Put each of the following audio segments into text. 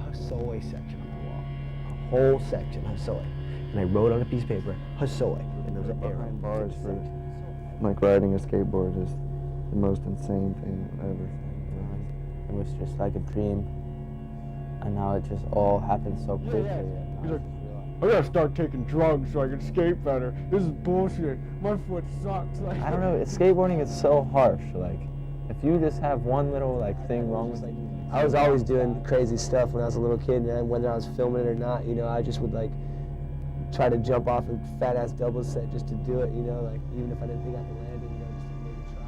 Hosoi section on the wall. A whole section, Hosoi. And I wrote on a piece of paper, Hosoi. And there was an arrow. Behind bars for like riding a skateboard is the most insane thing ever. It was just like a dream, and now it just all happened so quickly. He's like, I gotta start taking drugs so I can skate better. This is bullshit. My foot sucks. Like, I don't know, skateboarding is so harsh. Like, if you just have one little like thing wrong with it. I was always doing crazy stuff when I was a little kid, and whether I was filming it or not, you know, I just would like try to jump off a fat ass double set just to do it, you know, like even if I didn't think I could land it, you know, just to maybe try.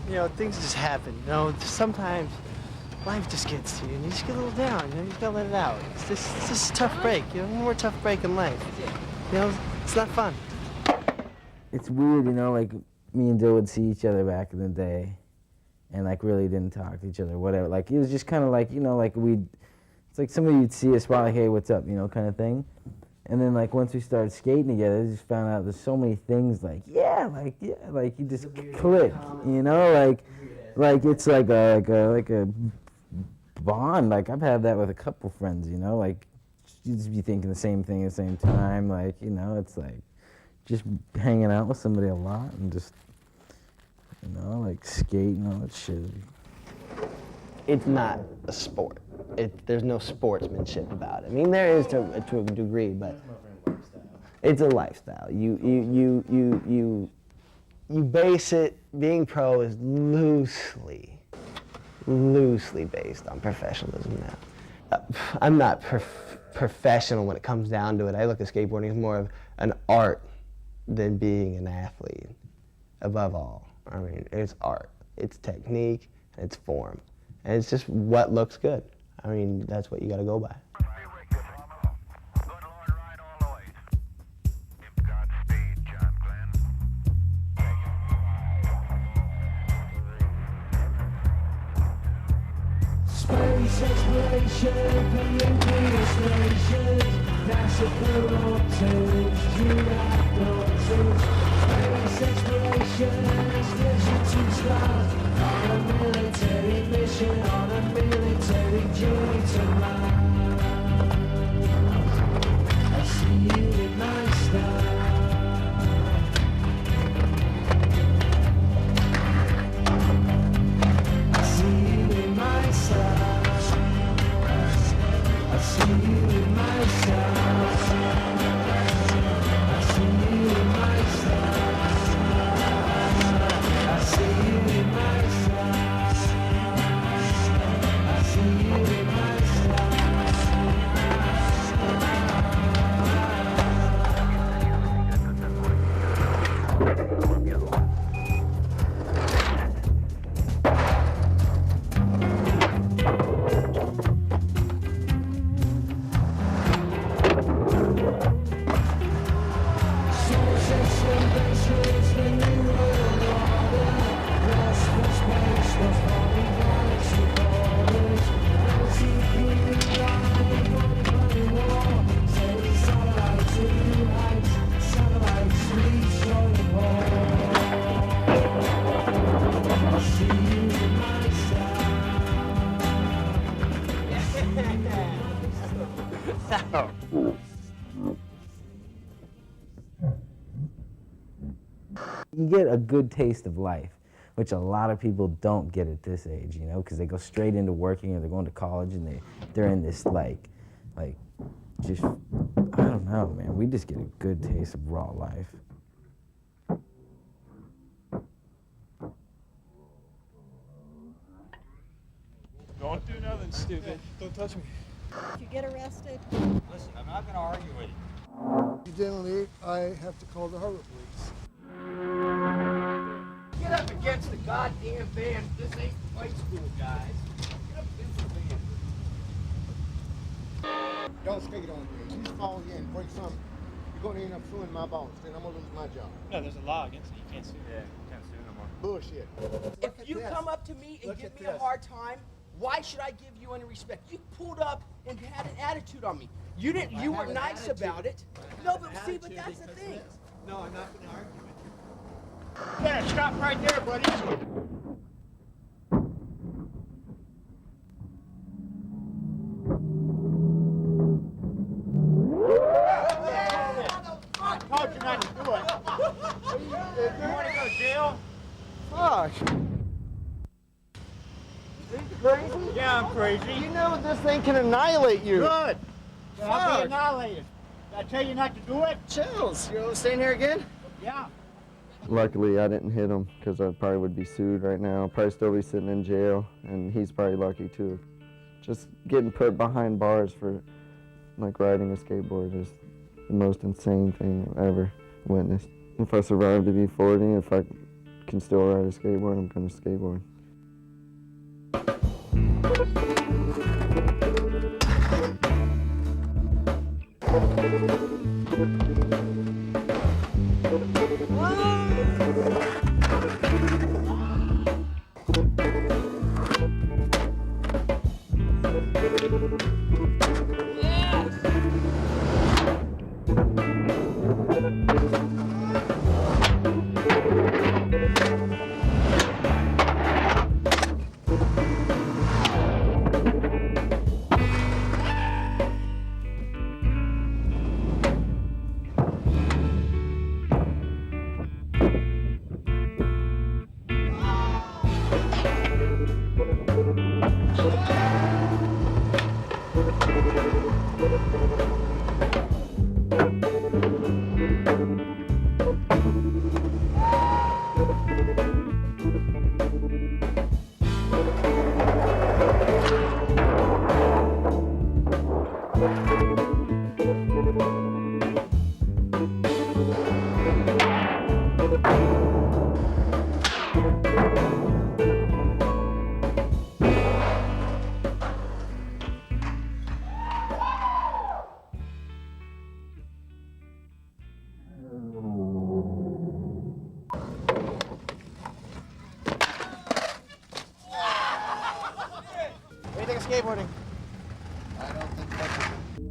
You know, things just happen. You know, sometimes life just gets to you, and you just get a little down. You know, you just gotta let it out. It's just a tough break. You know, one more tough break in life. You know, it's not fun. It's weird, you know, like me and Dill would see each other back in the day, and like really didn't talk to each other, whatever. Like it was just kind of like, you know, like it's like somebody you'd see us, like, hey, what's up, you know, kind of thing. And then like once we started skating together, I just found out there's so many things like like you just click, you know, like it's like a bond. Like I've had that with a couple friends, you know, like you just be thinking the same thing at the same time, like, you know, it's like just hanging out with somebody a lot and just, you know, like skating, all that shit. It's not a sport. There's no sportsmanship about it. I mean, there is to a degree, but it's a lifestyle. You base it. Being pro is loosely based on professionalism now. I'm not professional when it comes down to it. I look at skateboarding as more of an art than being an athlete. Above all, I mean, it's art. It's technique. It's form, and it's just what looks good. I mean, that's what you got to go by. Space exploration, Prometheus stations, dash of the rockets, Judah space exploration, expedition to stars, on a military mission, on a military journey to Mars. I see you in my star. I see you in my stars. I see you in my stars. I see you in my stars. I see you in my stars. I see you in my stars. You get a good taste of life, which a lot of people don't get at this age, you know, because they go straight into working or they're going to college and they're in this like just, I don't know, man. We just get a good taste of raw life. Don't do nothing stupid. Don't touch me. If you get arrested, Listen, I'm not going to argue with you. You didn't leave, I have to call the harbor police. Get up against the goddamn van. This ain't fight school, guys. Get up against the van. Don't stick it on me. You fall in, break something, you're going to end up suing my boss. Then I'm going to lose my job. No, there's a law against it. You can't sue. Yeah, you can't sue no more. Bullshit. If you come up to me and give me a hard time, why should I give you any respect? You pulled up and had an attitude on me. You didn't. You were nice about it. No, but see, but that's the thing. No, I'm not going to argue with you. Yeah, stop right there, buddy. I told you not to do it. You want to go to jail? Fuck. Crazy? Yeah, I'm crazy. You know this thing can annihilate you. Good. I'll be Fuck. annihilated. Did I tell you not to do it? Chills. You staying here again? Yeah. Luckily, I didn't hit him because I probably would be sued right now. Probably still be sitting in jail, and he's probably lucky too. Just getting put behind bars for like riding a skateboard is the most insane thing I've ever witnessed. If I survive to be 40, if I can still ride a skateboard, I'm gonna skateboard.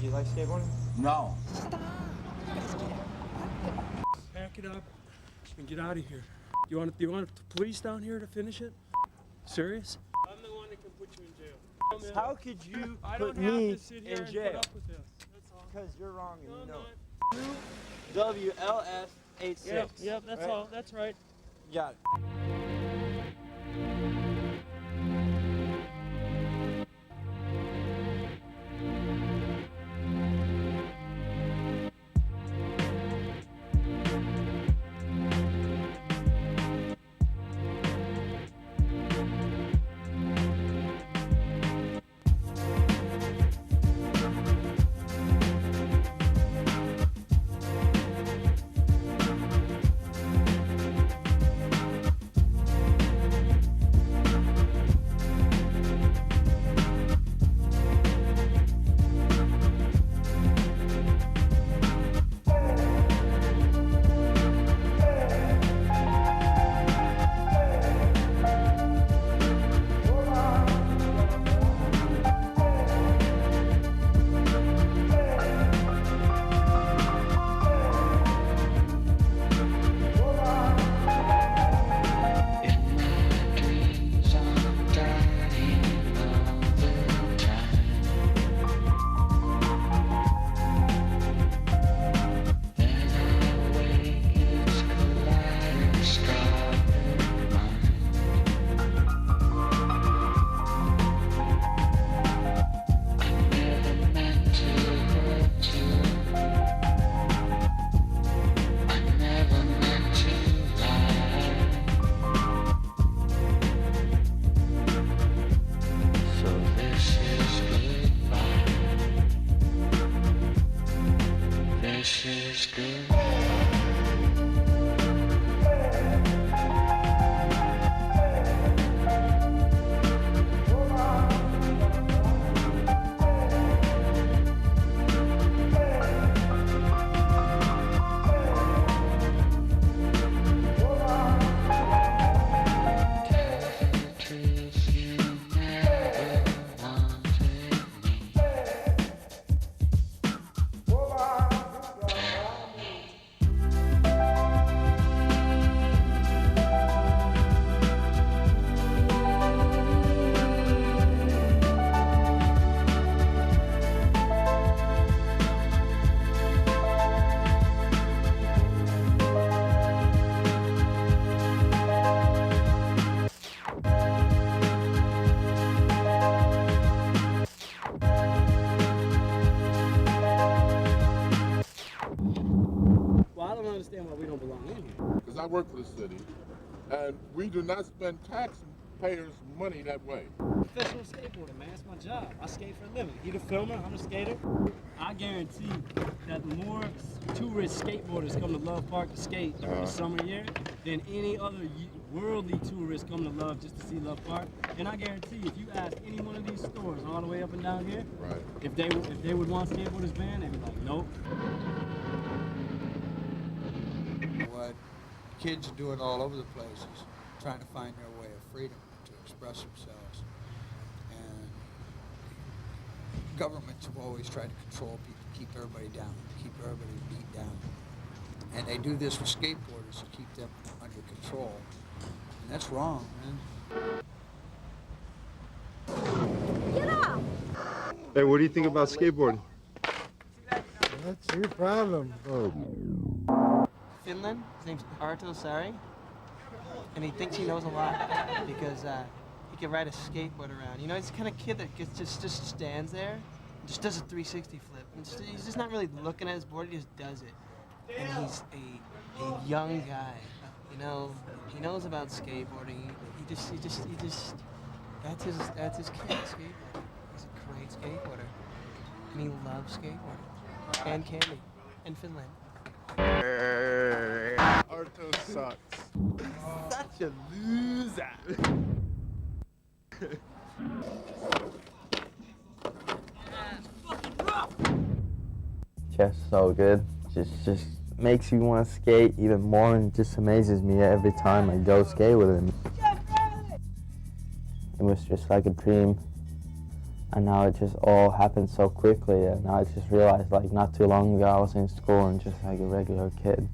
You like skateboarding? No. Pack it up and get out of here. Do you want the police down here to finish it? Serious? I'm the one that can put you in jail. How could you I put don't have me to sit here in and jail? put up with this. That's all. Because you're wrong and No, you I'm know not. it. WLF86. Yep, that's Right? all. That's right. Got it. understand why we don't belong in here. Because I work for the city, and we do not spend taxpayers' money that way. Professional skateboarder, man. It's my job. I skate for a living. He the filmer, I'm the skater. I guarantee that more tourist skateboarders come to Love Park to skate during the summer year than any other worldly tourists come to Love just to see Love Park. And I guarantee if you ask any one of these stores all the way up and down here, Right. if they would want skateboarders banned, they'd be like, nope. What kids are doing all over the place is trying to find their way of freedom to express themselves. And governments have always tried to control people, keep everybody down, keep everybody beat down. And they do this with skateboarders to keep them under control. And that's wrong, man. Get up! Hey, what do you think about skateboarding? That's your problem. Finland. His name's Arto Sari, and he thinks he knows a lot because he can ride a skateboard around. You know, he's the kind of kid that just stands there, and just does a 360 flip. And he's just not really looking at his board; he just does it. And he's a young guy. You know, he knows about skateboarding. He just that's his kid, skateboarding. He's a great skateboarder, and he loves skateboarding and candy and Finland. Arto sucks. Such a loser. Just so good. Just makes you want to skate even more, and it just amazes me every time I go skate with him. It was just like a dream And now it just all happened so quickly, and I just realized, like, not too long ago I was in school and just like a regular kid.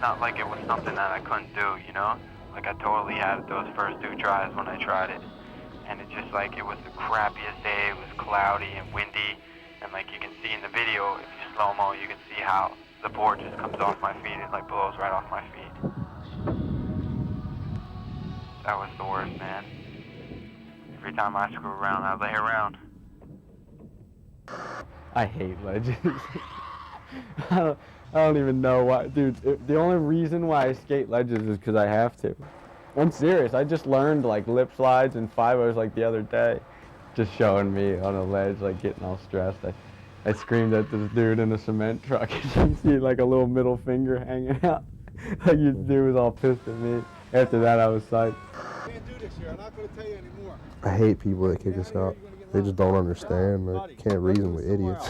not like it was something that I couldn't do, you know? Like I totally had those first 2 tries when I tried it. And it just like, it was the crappiest day, it was cloudy and windy. And like you can see in the video, if you slow-mo, you can see how the board just comes off my feet. It like blows right off my feet. That was the worst, man. Every time I screw around, I lay around. I hate ledges. I don't even know why. Dude, the only reason why I skate ledges is because I have to. I'm serious. I just learned like lip slides and 5-0s like the other day. Just showing me on a ledge, like getting all stressed. I screamed at this dude in a cement truck and you see like a little middle finger hanging out. Like your dude was all pissed at me. After that I was psyched. Can't do this here. I'm not going to tell you anymore. I hate people that kick us out. They just don't understand. They can't reason with idiots.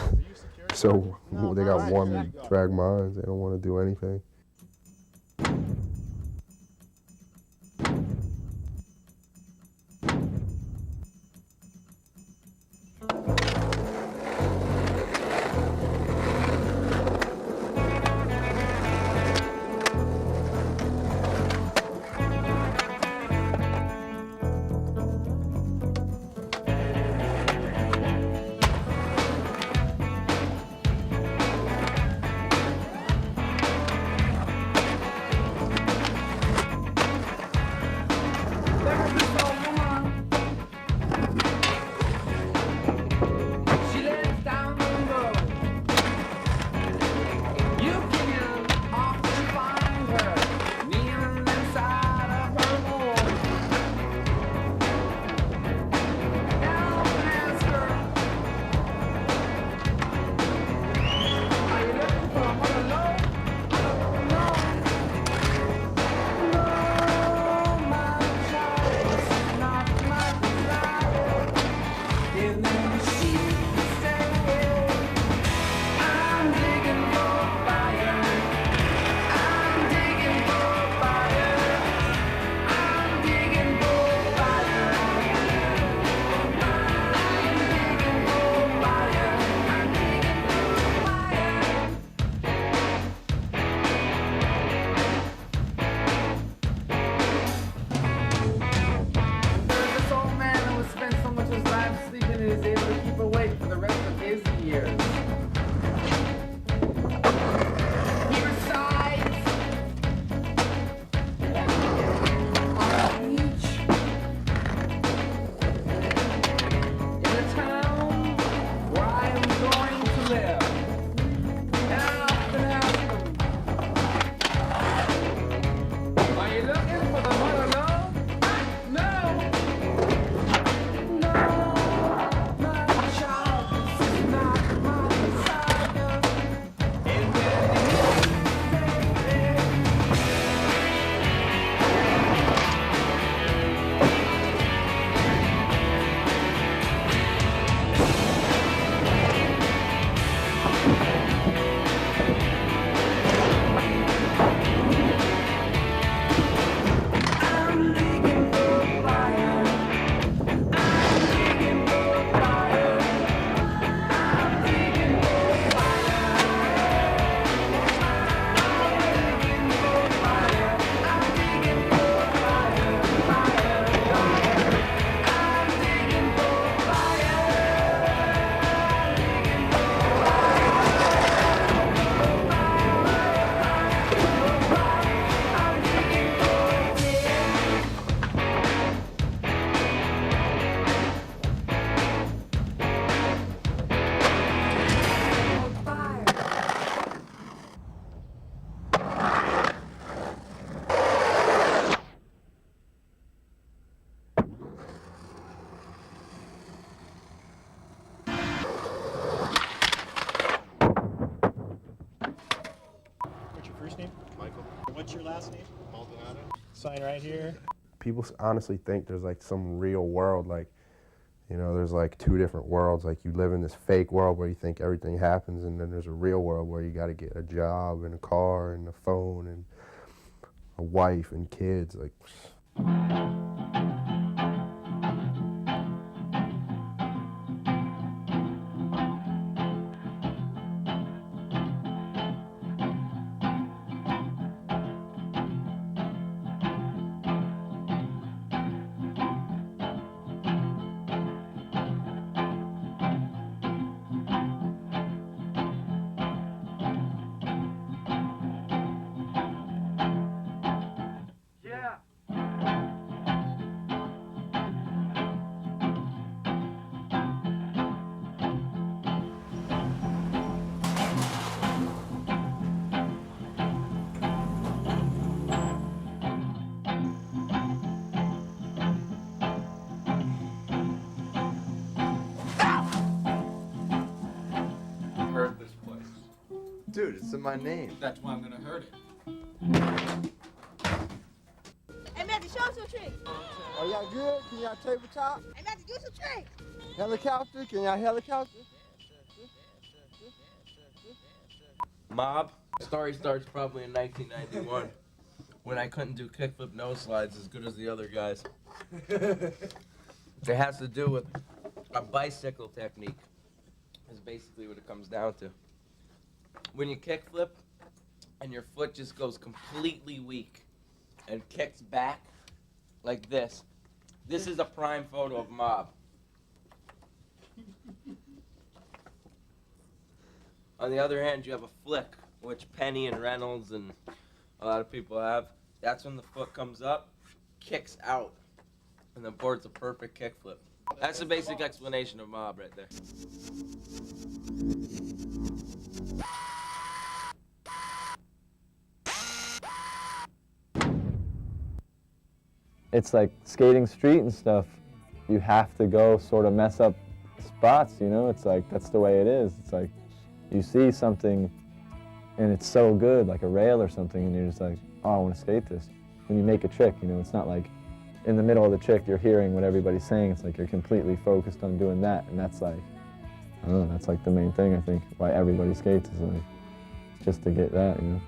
so they got one to drag mines. They don't want to do anything. What's your last name? Maldonado. Sign right here. People honestly think there's like some real world, like, you know, there's like two different worlds. Like you live in this fake world where you think everything happens, and then there's a real world where you got to get a job and a car and a phone and a wife and kids. Like. Heard this place. Dude, it's in my name. That's why I'm gonna hurt it. Hey, Matthew, show us some tricks. Are y'all good? Can y'all tabletop? Hey, Matthew, do some tricks. Helicopter? Can y'all helicopter? Mob. Story starts probably in 1991 when I couldn't do kickflip nose slides as good as the other guys. It has to do with a bicycle technique, is basically what it comes down to. When you kickflip and your foot just goes completely weak and kicks back like this, this is a prime photo of Mob. On the other hand, you have a flick, which Penny and Reynolds and a lot of people have. That's when the foot comes up, kicks out, and then boards a perfect kickflip. That's the basic explanation of Mob right there. It's like skating street and stuff. You have to go sort of mess up spots, you know? It's like, that's the way it is. It's like, you see something and it's so good, like a rail or something, and you're just like, oh, I want to skate this. When you make a trick, you know, it's not like in the middle of the trick you're hearing what everybody's saying. It's like you're completely focused on doing that, and that's like, I don't know, that's like the main thing, I think, why everybody skates is like, just to get that, you know?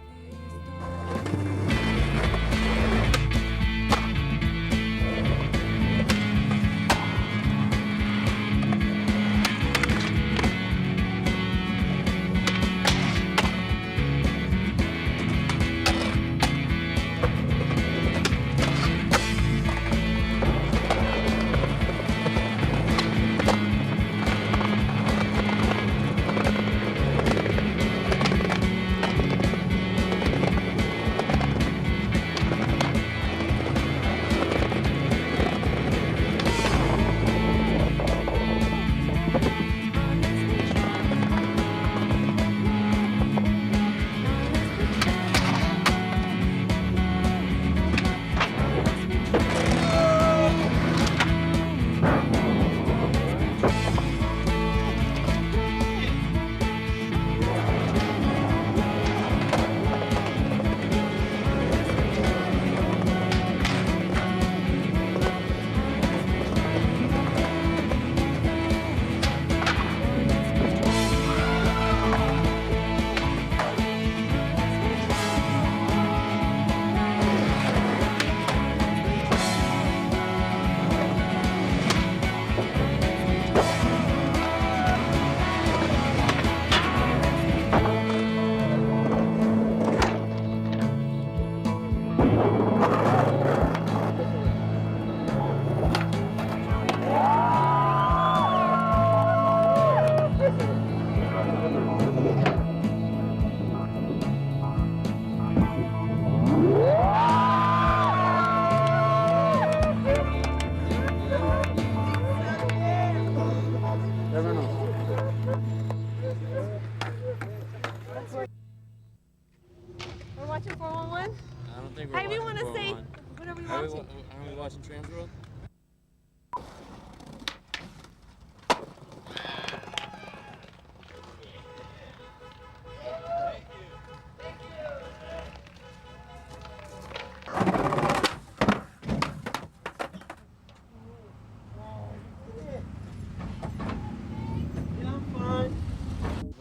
We're watching 411? I don't think we're Hey, we watching want to say 411. what are we Are watching? we watching Transworld?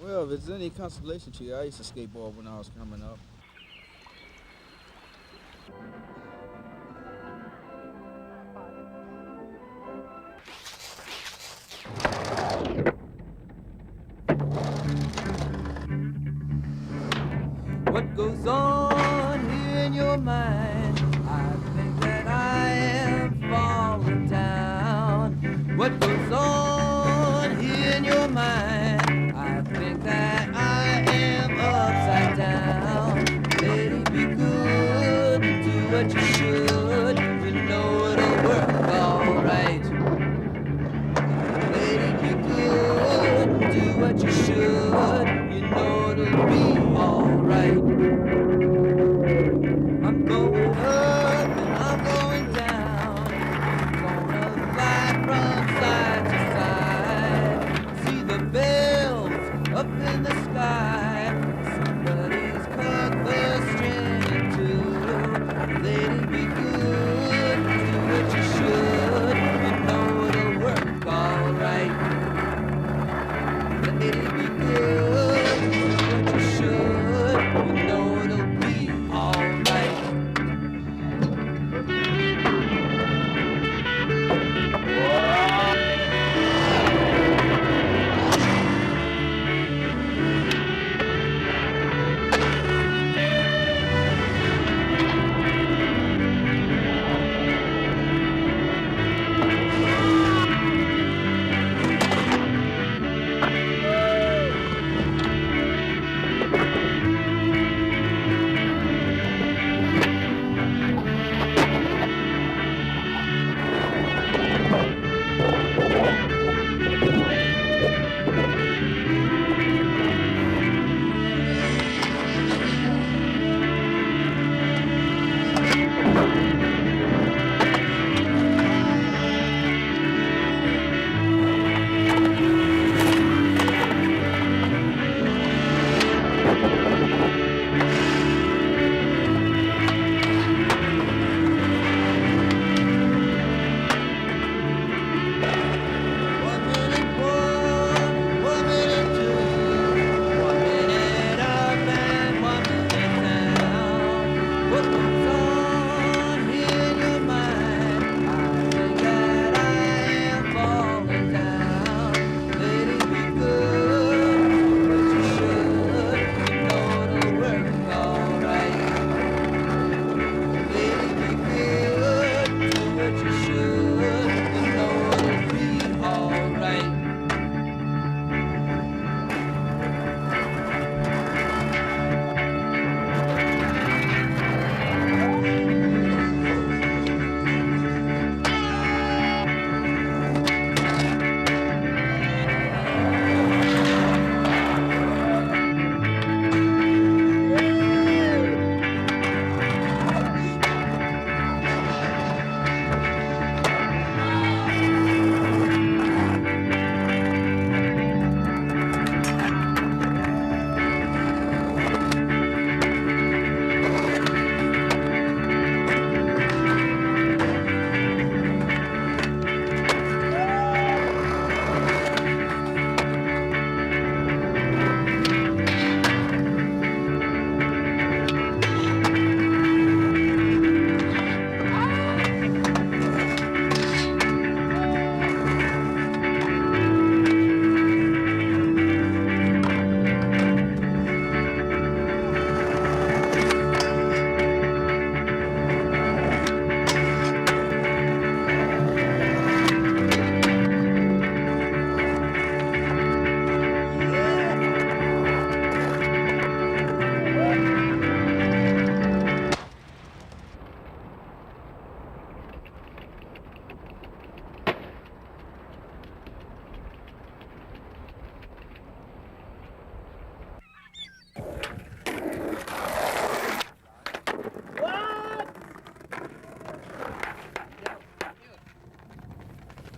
Well, if it's any consolation to you, I used to skateboard when I was coming up. What goes on here in your mind? I think that I am falling down. What goes on here in your mind? I think that I am upside down. Lady, be good, do what you should. You know it'll work alright. Lady, be good, do what you should. You know it'll be alright. I'm going up and I'm going down. Gonna fly from side to side. See the bells up in the sky. Somebody's cut the string in two. Lady, be good, do what you should. You know it'll work alright. Lady, be good, do what you should.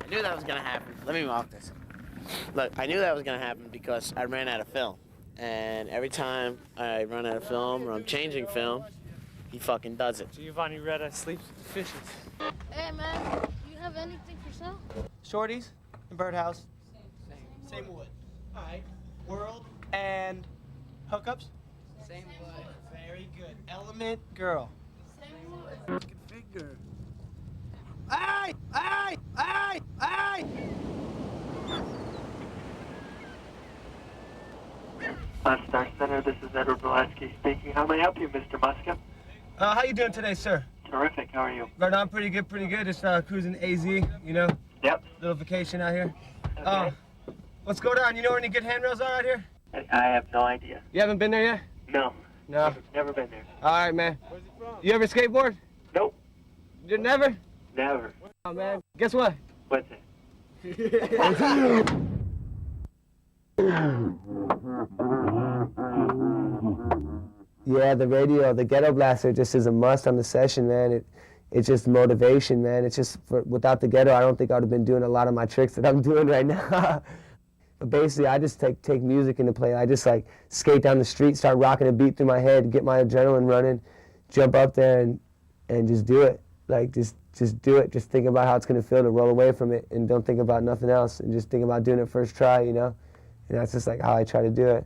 knew that was gonna happen. Let me mark this. Look, I knew that was gonna happen because I ran out of film. And every time I run out of film or I'm changing film, he fucking does it. Giovanni Retta sleeps with the fishes. Hey, man, do you have anything for sale? Shorties and birdhouse. Same wood. All right. World and hookups? Same wood. Very good. Element girl. Same wood. Figure. Aye! Aye! Aye! Aye! Star Center, this is Edward Belaski speaking. How may I help you, Mr. Muska? How you doing today, sir? Terrific. How are you? Right on, pretty good, pretty good. Just cruising AZ, you know? Yep. Little vacation out here. Okay. What's going on? You know where any good handrails are out here? I have no idea. You haven't been there yet? No. No. Never been there. All right, man. Where's he from? You ever skateboard? Nope. You never? Never. Oh, man. Guess what? What's it? Yeah, the radio, the Ghetto Blaster just is a must on the session, man. It's just motivation, man. It's just, without the ghetto, I don't think I would have been doing a lot of my tricks that I'm doing right now. But basically, I just take music into play. I just like skate down the street, start rocking a beat through my head, get my adrenaline running, jump up there and just do it. Like just do it. Just think about how it's gonna feel to roll away from it, and don't think about nothing else, and just think about doing it first try, you know. And that's just like how I try to do it.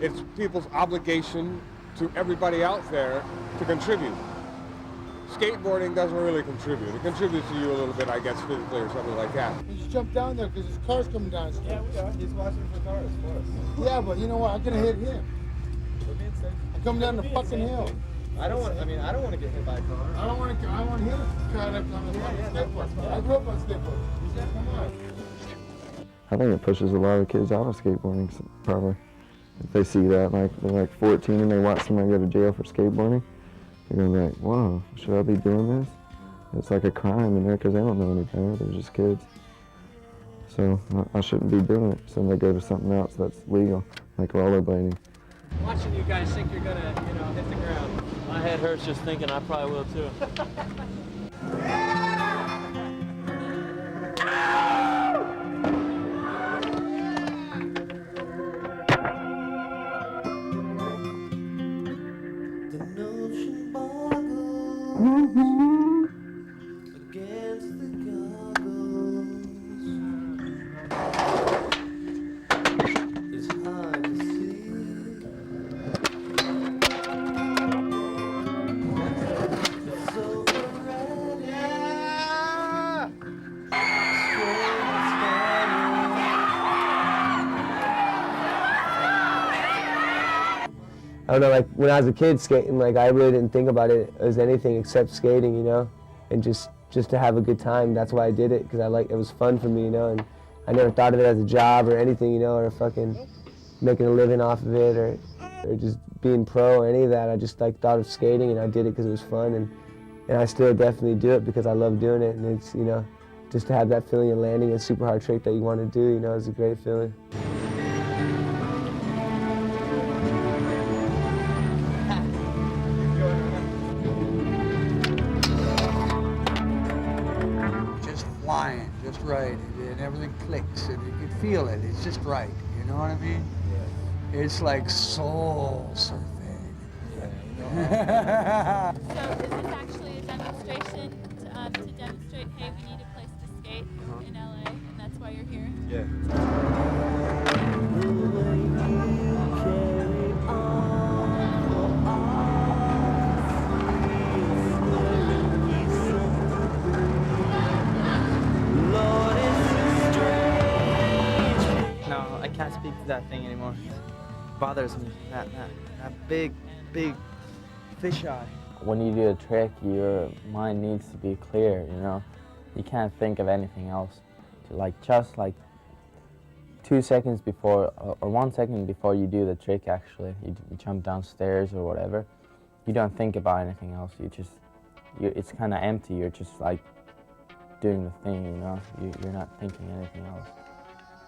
it's people's obligation to everybody out there to contribute. Skateboarding doesn't really contribute. It contributes to you a little bit, I guess, physically or something like that. You just jump down there because there's cars coming down the street. Yeah, we are. He's watching for cars for us. Yeah, but you know what? I'm gonna hit him. We're being safe. I'm coming down the fucking hill. I don't want to get hit by a car. I want to hit a car that's on the skateboard. I grew up on skateboard. Come on. I think it pushes a lot of kids out of skateboarding, probably. If they see that, like, they're like 14 and they watch somebody go to jail for skateboarding, they're gonna be like, whoa, should I be doing this? It's like a crime in there because they don't know any better, they're just kids. So I shouldn't be doing it. So they go to something else that's legal, like rollerblading. Watching you guys think you're gonna, hit the ground. My head hurts just thinking I probably will too. I don't know, like when I was a kid skating, like I really didn't think about it as anything except skating, and just to have a good time. That's why I did it, because it was fun for me, and I never thought of it as a job or anything, or fucking making a living off of it or just being pro or any of that. I just thought of skating, and I did it because it was fun, and I still definitely do it because I love doing it, and it's, just to have that feeling of landing a super hard trick that you want to do, is a great feeling. Flying just right, and everything clicks, and you can feel it. It's just right. You know what I mean? Yeah. It's like soul surfing. So this is actually a demonstration to demonstrate, hey, we need a place to skate in LA, and that's why you're here. Yeah. No, I can't speak to that thing anymore. It bothers me. That big fisheye. When you do a trick, your mind needs to be clear, You can't think of anything else. Just 2 seconds before, or 1 second before you do the trick, actually, you jump downstairs or whatever, you don't think about anything else. It's kind of empty. You're just like doing the thing, You're not thinking anything else.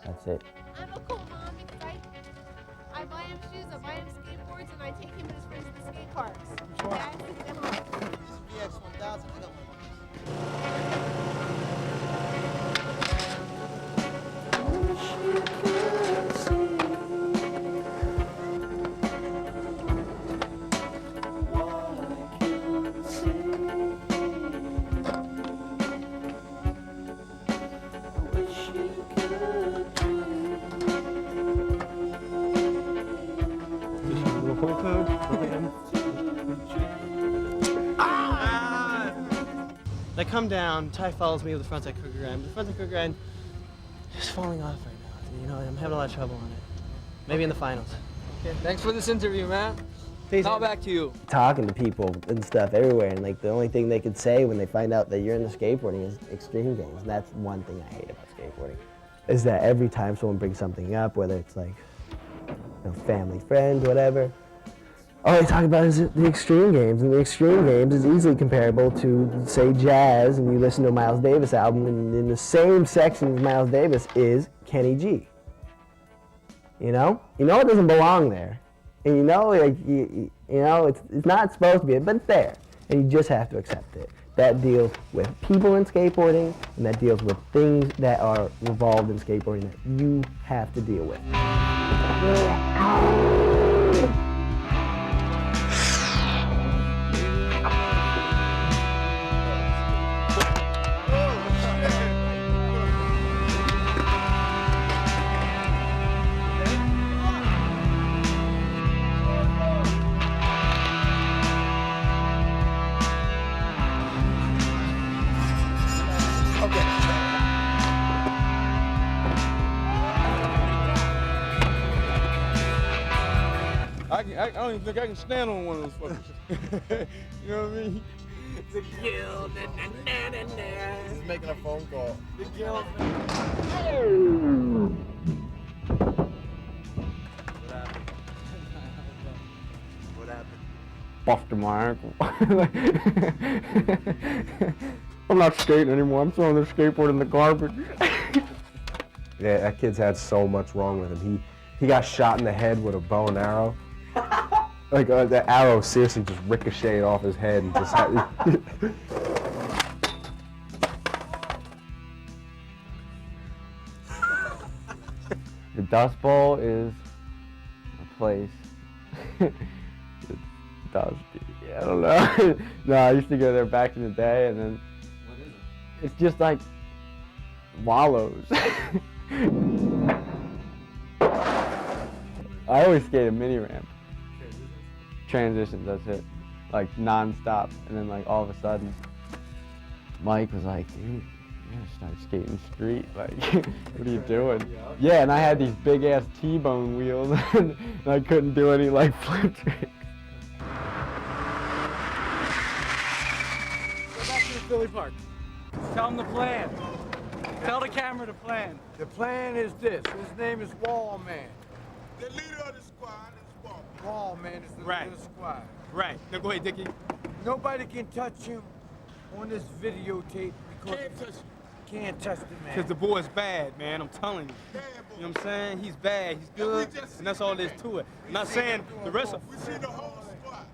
That's it. I'm a cool mom because I buy him shoes, I buy him skateboards, and I take him and his friends to the skate parks. Okay, I take them home. VX1000 I come down, Ty follows me with the frontside crooked grind. The frontside crooked grind is falling off right now. I'm having a lot of trouble on it. Maybe in the finals. Okay, thanks for this interview, man. Peace. Now back to you. Talking to people and stuff everywhere, and the only thing they could say when they find out that you're into skateboarding is extreme games. And that's one thing I hate about skateboarding, is that every time someone brings something up, whether it's family, friends, whatever, all they talk about is the extreme games, and the extreme games is easily comparable to, say, jazz, and you listen to a Miles Davis album, and in the same section as Miles Davis is Kenny G. It doesn't belong there, and it's not supposed to be, but it's there, and you just have to accept it. That deals with people in skateboarding, and that deals with things that are involved in skateboarding that you have to deal with. I don't even think I can stand on one of those fuckers. You know what I mean? The kill, He's making a phone call. the kill. What happened? Busted my ankle. I'm not skating anymore. I'm throwing the skateboard in the garbage. Yeah, that kid's had so much wrong with him. He got shot in the head with a bow and arrow. Like the arrow seriously just ricocheted off his head and just had. The Dust Bowl is a place. It's dusty. I don't know. No, I used to go there back in the day, and then What is it? it's just like wallows. I always skate a mini ramp. Transitions, that's it. Like non-stop. And then like all of a sudden, Mike was like, dude, you gotta start skating street. Like, what are you doing? Yeah, and I had these big ass T-bone wheels and I couldn't do any like flip tricks. Go back to the Philly Park. Tell them the plan. Tell the camera the plan. The plan is this. His name is Wallman. The leader of the squad is Wallman. Wallman is the leader of the squad. Right. Now go ahead, Dickie. Nobody can touch him on this videotape because can't touch the man. Because the boy's bad, man. I'm telling you. You know what I'm saying? He's bad. He's good. And that's all there is to it. I'm not saying the rest of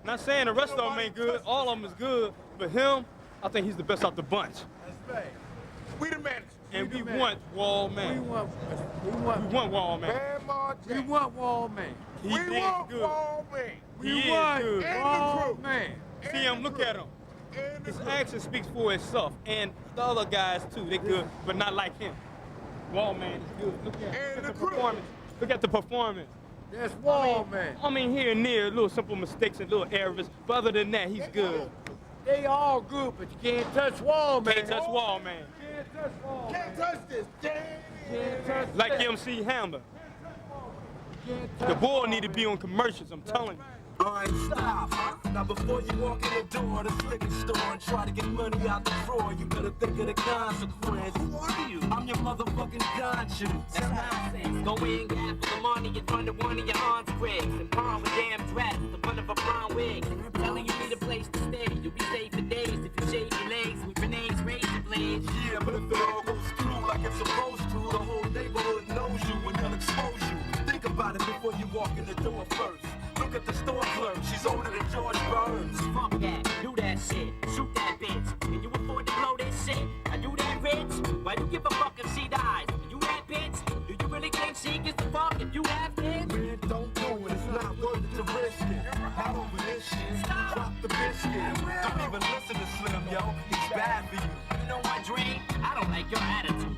Not saying the rest of them ain't good. All of them is good. But him, I think he's the best out the bunch. That's right. We the managers. And we want Wallman. We want Wallman. We want Wallman. He is good. Wallman. He want is good. Wallman. See him, look at him. His action speaks for itself. And the other guys too, they good, but not like him. Wallman is good. Look at the performance. Look at the performance. That's Wallman. I mean, here and there, little simple mistakes and little errors, but other than that, he's good. They all good, but you can't touch Wallman. Can't touch Wallman. Can't touch Wallman. Can't touch this. Can't touch Like that. MC Hammer. The boy need to be on commercials, I'm telling you. Alright, stop. Now before you walk in the door of this liquor store and try to get money out the drawer, you better think of the consequence. Who are you? I'm your motherfucking conscience. That's nonsense. Go in, get for the money in front of one of your aunt's bricks and pawn with damn dress, the front of a brown wig. Telling you need a place to stay. You'll be safe for days if you shave your legs with grenades, razor blades. Yeah, but if it all goes through like it's supposed to, the whole neighborhood knows you and they'll expose you. Think about it before you walk in the door first. Look at the store clerk, she's older than George Burns. Fuck that, do that shit, shoot that bitch. Can you afford to blow this shit? Are you that rich? Why you give a fuck if she dies? Are you that bitch? Do you really think she gets the fuck if you have kids? Man, don't do it, it's not worth it to risk it. Not over this shit, drop the biscuit. Don't even listen to Slim, yo, he's bad for you. You know my dream? I don't like your attitude.